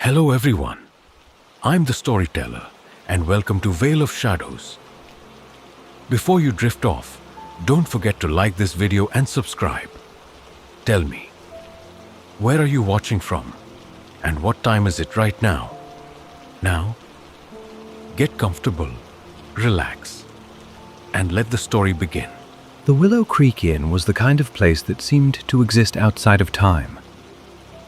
Hello, everyone. I'm the storyteller, and welcome to Veil of Shadows. Before you drift off, don't forget to like this video and subscribe. Tell me, where are you watching from? And what time is it right now? Now, get comfortable, relax, and let the story begin. The Willow Creek Inn was the kind of place that seemed to exist outside of time.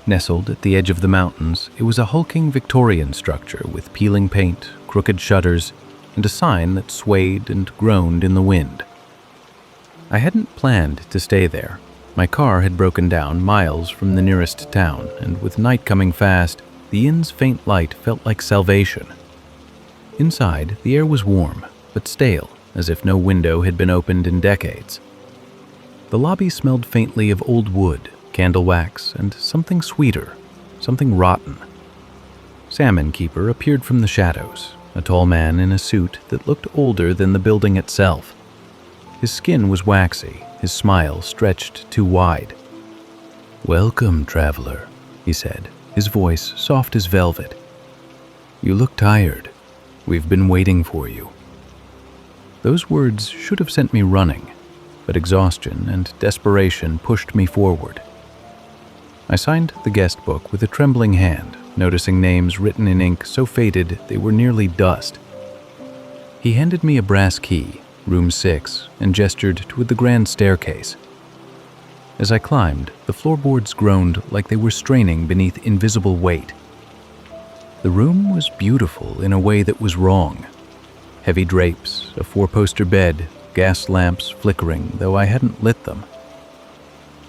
Nestled at the edge of the mountains, it was a hulking Victorian structure with peeling paint, crooked shutters, and a sign that swayed and groaned in the wind. I hadn't planned to stay there. My car had broken down miles from the nearest town, and with night coming fast, the inn's faint light felt like salvation. Inside, the air was warm, but stale, as if no window had been opened in decades. The lobby smelled faintly of old wood, candle wax, and something sweeter, something rotten. Salmon Keeper appeared from the shadows, a tall man in a suit that looked older than the building itself. His skin was waxy, his smile stretched too wide. "Welcome, traveler," he said, his voice soft as velvet. "You look tired. We've been waiting for you." Those words should have sent me running, but exhaustion and desperation pushed me forward. I signed the guest book with a trembling hand, noticing names written in ink so faded they were nearly dust. He handed me a brass key, room 6, and gestured toward the grand staircase. As I climbed, the floorboards groaned like they were straining beneath invisible weight. The room was beautiful in a way that was wrong. Heavy drapes, a 4-poster bed, gas lamps flickering, though I hadn't lit them.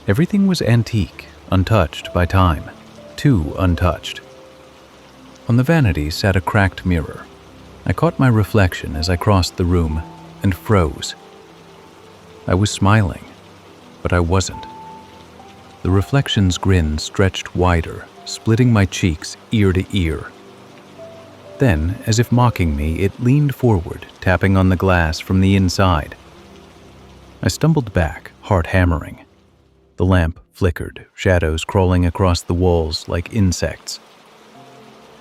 Everything was antique, untouched by time, too untouched. On the vanity sat a cracked mirror. I caught my reflection as I crossed the room and froze. I was smiling, but I wasn't. The reflection's grin stretched wider, splitting my cheeks ear to ear. Then, as if mocking me, it leaned forward, tapping on the glass from the inside. I stumbled back, heart hammering. The lamp flickered, shadows crawling across the walls like insects.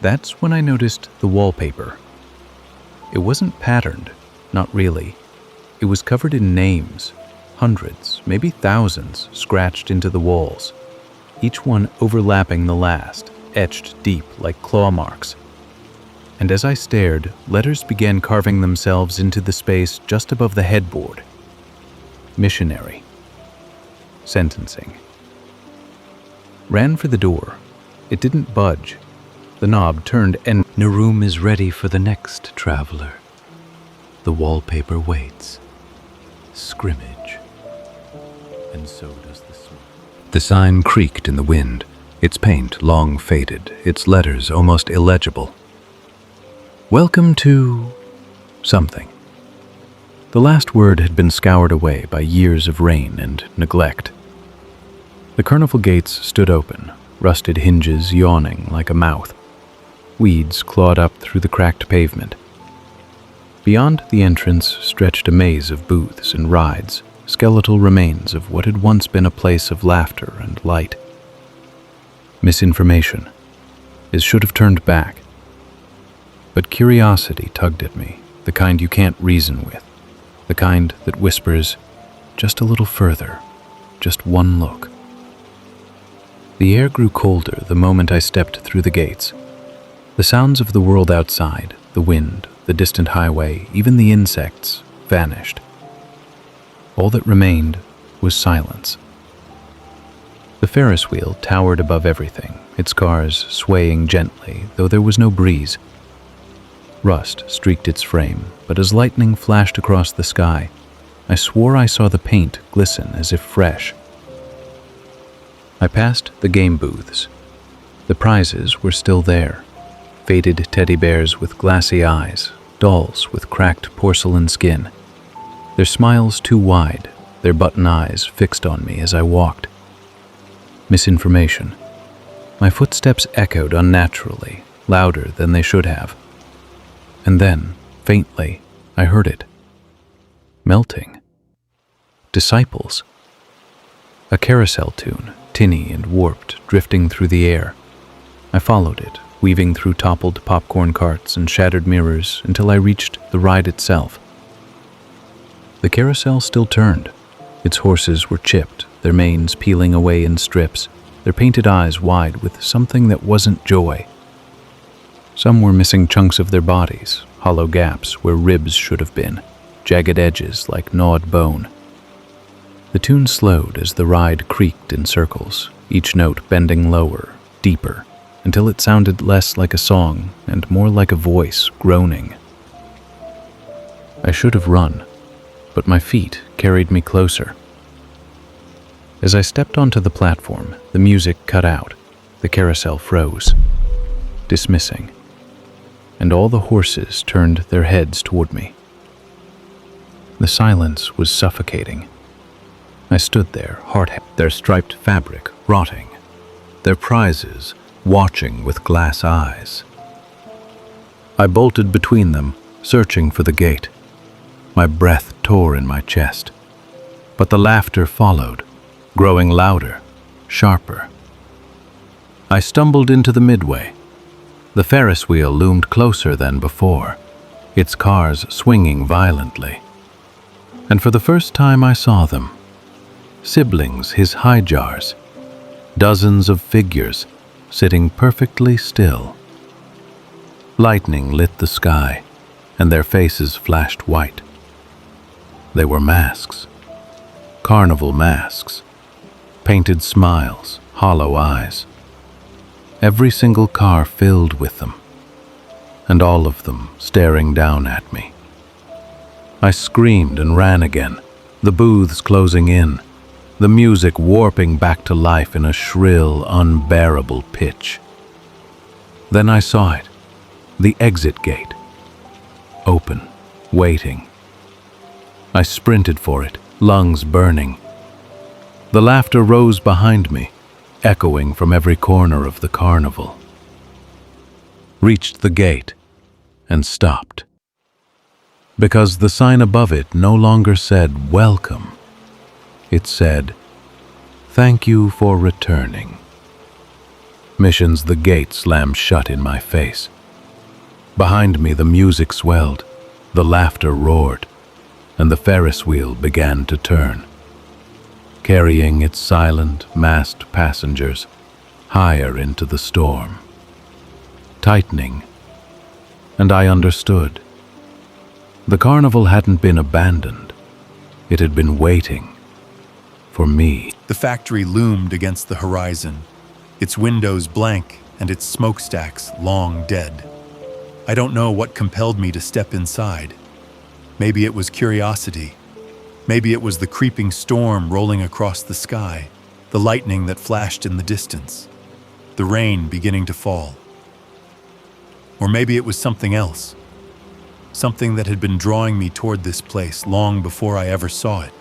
That's when I noticed the wallpaper. It wasn't patterned, not really. It was covered in names, hundreds, maybe thousands, scratched into the walls, each one overlapping the last, etched deep like claw marks. And as I stared, letters began carving themselves into the space just above the headboard. Missionary. Sentencing. Ran for the door. It didn't budge. The knob turned and "The room is ready for the next traveler. The wallpaper waits. Scrimmage." And so does the smoke. The sign creaked in the wind, its paint long faded, its letters almost illegible. "Welcome to..." something. The last word had been scoured away by years of rain and neglect. The carnival gates stood open, rusted hinges yawning like a mouth. Weeds clawed up through the cracked pavement. Beyond the entrance stretched a maze of booths and rides, skeletal remains of what had once been a place of laughter and light. Misinformation. It should have turned back. But curiosity tugged at me, the kind you can't reason with, the kind that whispers, "Just a little further, just one look." The air grew colder the moment I stepped through the gates. The sounds of the world outside, the wind, the distant highway, even the insects, vanished. All that remained was silence. The Ferris wheel towered above everything, its cars swaying gently, though there was no breeze. Rust streaked its frame, but as lightning flashed across the sky, I swore I saw the paint glisten as if fresh. I passed the game booths. The prizes were still there. Faded teddy bears with glassy eyes, dolls with cracked porcelain skin. Their smiles too wide, their button eyes fixed on me as I walked. Misinformation. My footsteps echoed unnaturally, louder than they should have. And then, faintly, I heard it. Melting. Disciples. A carousel tune, tinny and warped, drifting through the air. I followed it, weaving through toppled popcorn carts and shattered mirrors until I reached the ride itself. The carousel still turned. Its horses were chipped, their manes peeling away in strips, their painted eyes wide with something that wasn't joy. Some were missing chunks of their bodies, hollow gaps where ribs should have been, jagged edges like gnawed bone. The tune slowed as the ride creaked in circles, each note bending lower, deeper, until it sounded less like a song and more like a voice groaning. I should have run, but my feet carried me closer. As I stepped onto the platform, the music cut out, the carousel froze, dismissing, and all the horses turned their heads toward me. The silence was suffocating. I stood there, their striped fabric rotting, their prizes watching with glass eyes. I bolted between them, searching for the gate. My breath tore in my chest, but the laughter followed, growing louder, sharper. I stumbled into the midway. The Ferris wheel loomed closer than before, its cars swinging violently. And for the first time I saw them. Siblings, his high jars, dozens of figures sitting perfectly still. Lightning lit the sky, and their faces flashed white. They were masks, carnival masks, painted smiles, hollow eyes. Every single car filled with them, and all of them staring down at me. I screamed and ran again, the booths closing in, the music warping back to life in a shrill, unbearable pitch. Then I saw it, the exit gate, open, waiting. I sprinted for it, lungs burning. The laughter rose behind me, echoing from every corner of the carnival. Reached the gate and stopped, because the sign above it no longer said welcome. It said, "Thank you for returning." Missions the gate slammed shut in my face. Behind me the music swelled, the laughter roared, and the Ferris wheel began to turn, carrying its silent, masked passengers higher into the storm. Tightening, and I understood. The carnival hadn't been abandoned. It had been waiting for me. The factory loomed against the horizon, its windows blank and its smokestacks long dead. I don't know what compelled me to step inside. Maybe it was curiosity. Maybe it was the creeping storm rolling across the sky, the lightning that flashed in the distance, the rain beginning to fall. Or maybe it was something else, something that had been drawing me toward this place long before I ever saw it.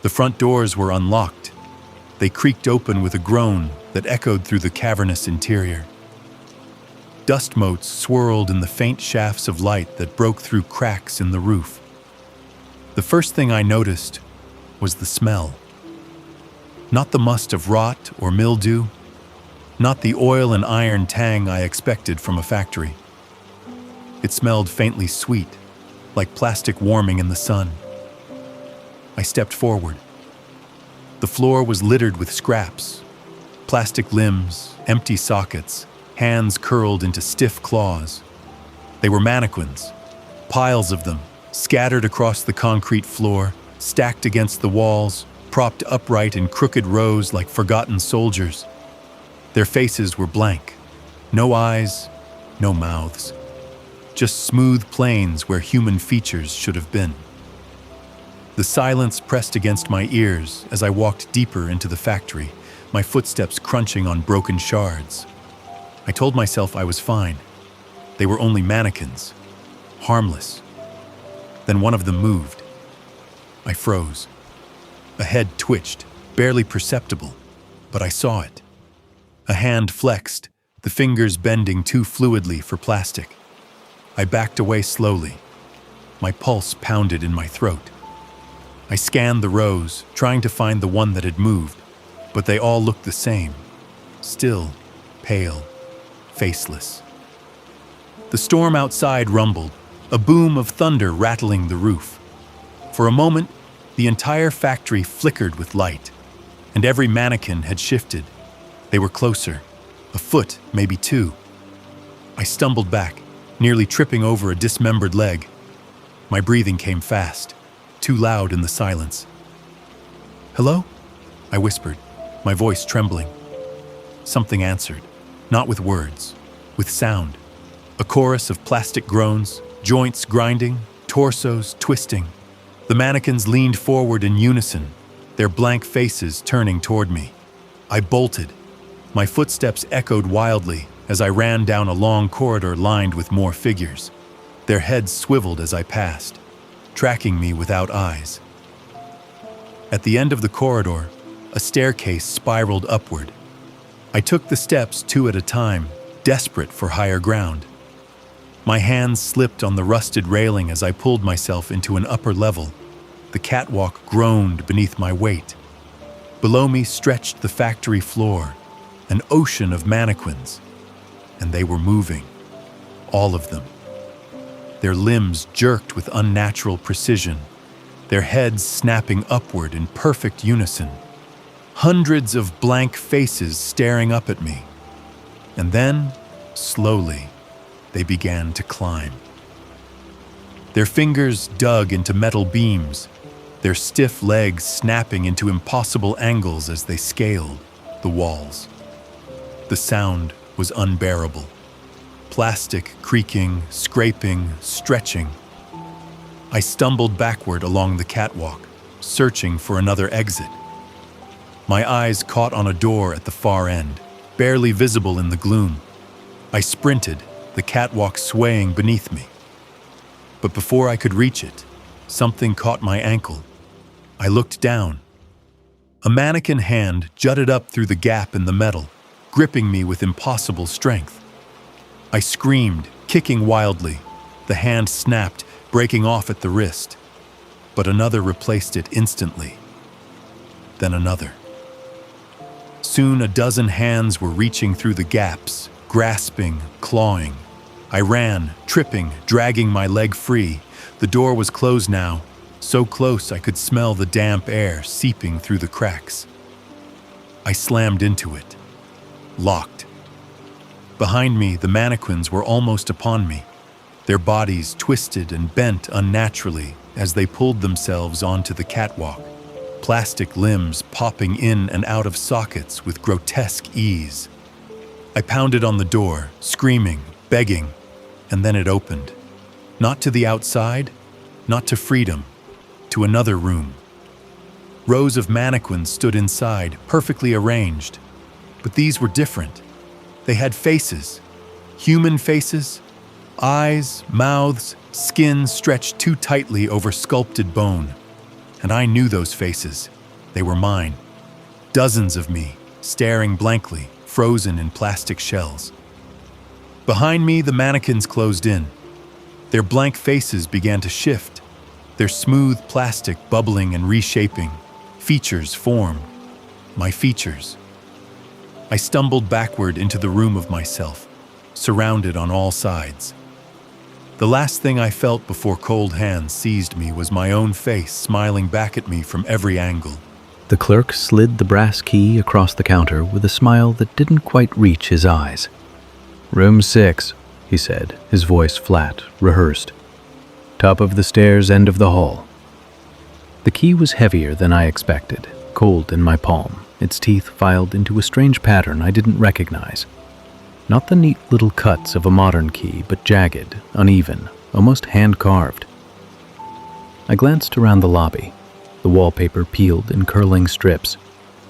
The front doors were unlocked. They creaked open with a groan that echoed through the cavernous interior. Dust motes swirled in the faint shafts of light that broke through cracks in the roof. The first thing I noticed was the smell. Not the must of rot or mildew, not the oil and iron tang I expected from a factory. It smelled faintly sweet, like plastic warming in the sun. I stepped forward. The floor was littered with scraps, plastic limbs, empty sockets, hands curled into stiff claws. They were mannequins, piles of them, scattered across the concrete floor, stacked against the walls, propped upright in crooked rows like forgotten soldiers. Their faces were blank, no eyes, no mouths, just smooth plains where human features should have been. The silence pressed against my ears as I walked deeper into the factory, my footsteps crunching on broken shards. I told myself I was fine. They were only mannequins, harmless. Then one of them moved. I froze. A head twitched, barely perceptible, but I saw it. A hand flexed, the fingers bending too fluidly for plastic. I backed away slowly. My pulse pounded in my throat. I scanned the rows, trying to find the one that had moved, but they all looked the same. Still, pale, faceless. The storm outside rumbled, a boom of thunder rattling the roof. For a moment, the entire factory flickered with light, and every mannequin had shifted. They were closer, a foot, maybe two. I stumbled back, nearly tripping over a dismembered leg. My breathing came fast, too loud in the silence. "Hello?" I whispered, my voice trembling. Something answered, not with words, with sound. A chorus of plastic groans, joints grinding, torsos twisting. The mannequins leaned forward in unison, their blank faces turning toward me. I bolted. My footsteps echoed wildly as I ran down a long corridor lined with more figures. Their heads swiveled as I passed, tracking me without eyes. At the end of the corridor, a staircase spiraled upward. I took the steps two at a time, desperate for higher ground. My hands slipped on the rusted railing as I pulled myself into an upper level. The catwalk groaned beneath my weight. Below me stretched the factory floor, an ocean of mannequins. And they were moving, all of them. Their limbs jerked with unnatural precision, their heads snapping upward in perfect unison. Hundreds of blank faces staring up at me. And then, slowly, they began to climb. Their fingers dug into metal beams, their stiff legs snapping into impossible angles as they scaled the walls. The sound was unbearable. Plastic creaking, scraping, stretching. I stumbled backward along the catwalk, searching for another exit. My eyes caught on a door at the far end, barely visible in the gloom. I sprinted, the catwalk swaying beneath me. But before I could reach it, something caught my ankle. I looked down. A mannequin hand jutted up through the gap in the metal, gripping me with impossible strength. I screamed, kicking wildly. The hand snapped, breaking off at the wrist. But another replaced it instantly. Then another. Soon a dozen hands were reaching through the gaps, grasping, clawing. I ran, tripping, dragging my leg free. The door was closed now, so close I could smell the damp air seeping through the cracks. I slammed into it, locked. Behind me, the mannequins were almost upon me, their bodies twisted and bent unnaturally as they pulled themselves onto the catwalk, plastic limbs popping in and out of sockets with grotesque ease. I pounded on the door, screaming, begging, and then it opened. Not to the outside, not to freedom, to another room. Rows of mannequins stood inside, perfectly arranged. But these were different. They had faces, human faces, eyes, mouths, skin stretched too tightly over sculpted bone. And I knew those faces. They were mine. Dozens of me, staring blankly, frozen in plastic shells. Behind me, the mannequins closed in. Their blank faces began to shift, their smooth plastic bubbling and reshaping. Features formed. My features. I stumbled backward into the room of myself, surrounded on all sides. The last thing I felt before cold hands seized me was my own face smiling back at me from every angle. The clerk slid the brass key across the counter with a smile that didn't quite reach his eyes. "Room 6, he said, his voice flat, rehearsed. "Top of the stairs, end of the hall." The key was heavier than I expected, cold in my palm, its teeth filed into a strange pattern I didn't recognize. Not the neat little cuts of a modern key, but jagged, uneven, almost hand-carved. I glanced around the lobby. The wallpaper peeled in curling strips.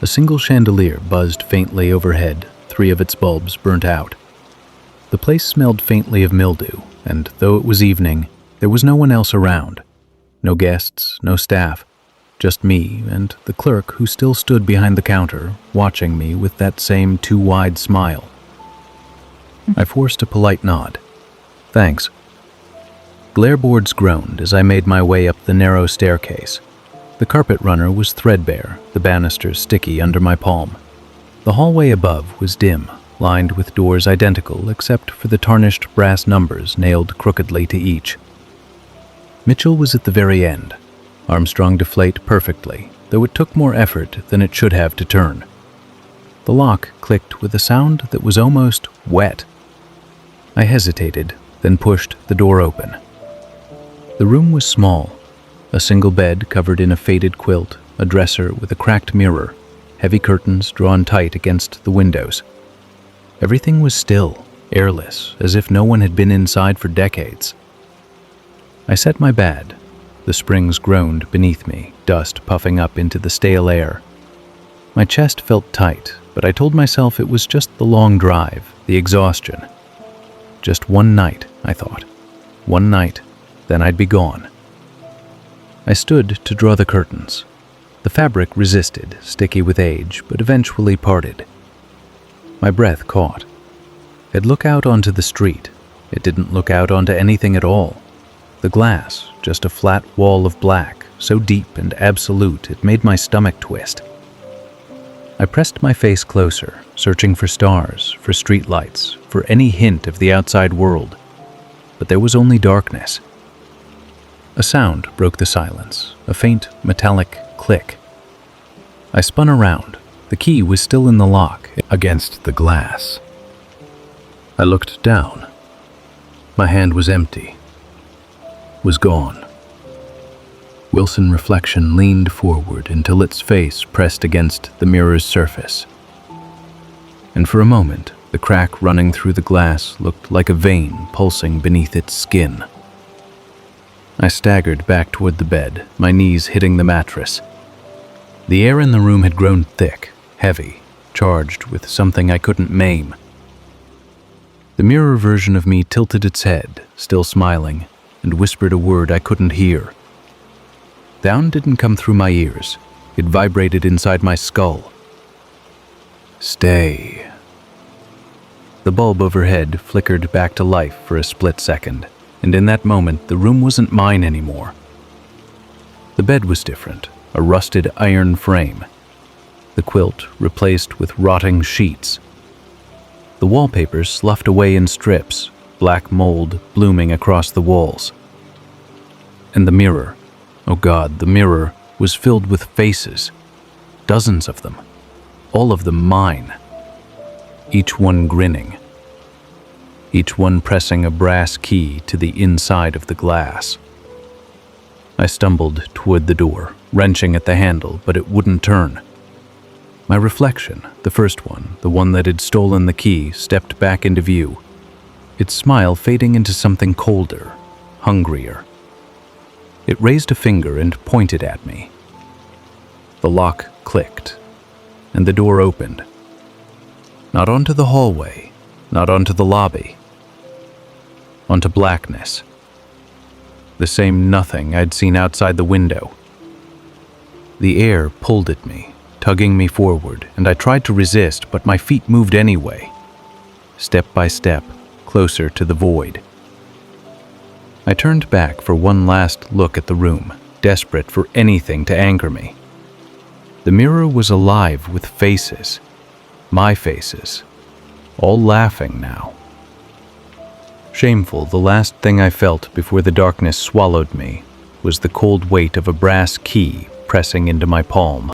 A single chandelier buzzed faintly overhead, 3 of its bulbs burnt out. The place smelled faintly of mildew, and though it was evening, there was no one else around. No guests, no staff, just me and the clerk who still stood behind the counter, watching me with that same too-wide smile. I forced a polite nod. "Thanks." Glare boards groaned as I made my way up the narrow staircase. The carpet runner was threadbare, the banisters sticky under my palm. The hallway above was dim, lined with doors identical except for the tarnished brass numbers nailed crookedly to each. Mitchell was at the very end. Armstrong deflate perfectly, though it took more effort than it should have to turn. The lock clicked with a sound that was almost wet. I hesitated, then pushed the door open. The room was small. A single bed covered in a faded quilt, a dresser with a cracked mirror, heavy curtains drawn tight against the windows. Everything was still, airless, as if no one had been inside for decades. I set my bed. The springs groaned beneath me, dust puffing up into the stale air. My chest felt tight, but I told myself it was just the long drive, the exhaustion. Just one night, I thought. One night, then I'd be gone. I stood to draw the curtains. The fabric resisted, sticky with age, but eventually parted. My breath caught. I'd look out onto the street. It didn't look out onto anything at all. The glass, just a flat wall of black, so deep and absolute it made my stomach twist. I pressed my face closer, searching for stars, for streetlights, for any hint of the outside world. But there was only darkness. A sound broke the silence, a faint, metallic click. I spun around. The key was still in the lock, against the glass. I looked down. My hand was empty. Was gone. Wilson reflection leaned forward until its face pressed against the mirror's surface. And for a moment, the crack running through the glass looked like a vein pulsing beneath its skin. I staggered back toward the bed, my knees hitting the mattress. The air in the room had grown thick, heavy, charged with something I couldn't maim. The mirror version of me tilted its head, still smiling, and whispered a word I couldn't hear. Sound didn't come through my ears. It vibrated inside my skull. Stay. The bulb overhead flickered back to life for a split second, and in that moment the room wasn't mine anymore. The bed was different, a rusted iron frame. The quilt replaced with rotting sheets. The wallpaper sloughed away in strips, black mold blooming across the walls. And the mirror, oh God, the mirror was filled with faces, dozens of them, all of them mine, each one grinning, each one pressing a brass key to the inside of the glass. I stumbled toward the door, wrenching at the handle, but it wouldn't turn. My reflection, the first one, the one that had stolen the key, stepped back into view, its smile fading into something colder, hungrier. It raised a finger and pointed at me. The lock clicked, and the door opened. Not onto the hallway, not onto the lobby, onto blackness. The same nothing I'd seen outside the window. The air pulled at me, tugging me forward, and I tried to resist, but my feet moved anyway, step by step, closer to the void. I turned back for one last look at the room, desperate for anything to anchor me. The mirror was alive with faces, my faces, all laughing now. Shameful, the last thing I felt before the darkness swallowed me was the cold weight of a brass key pressing into my palm.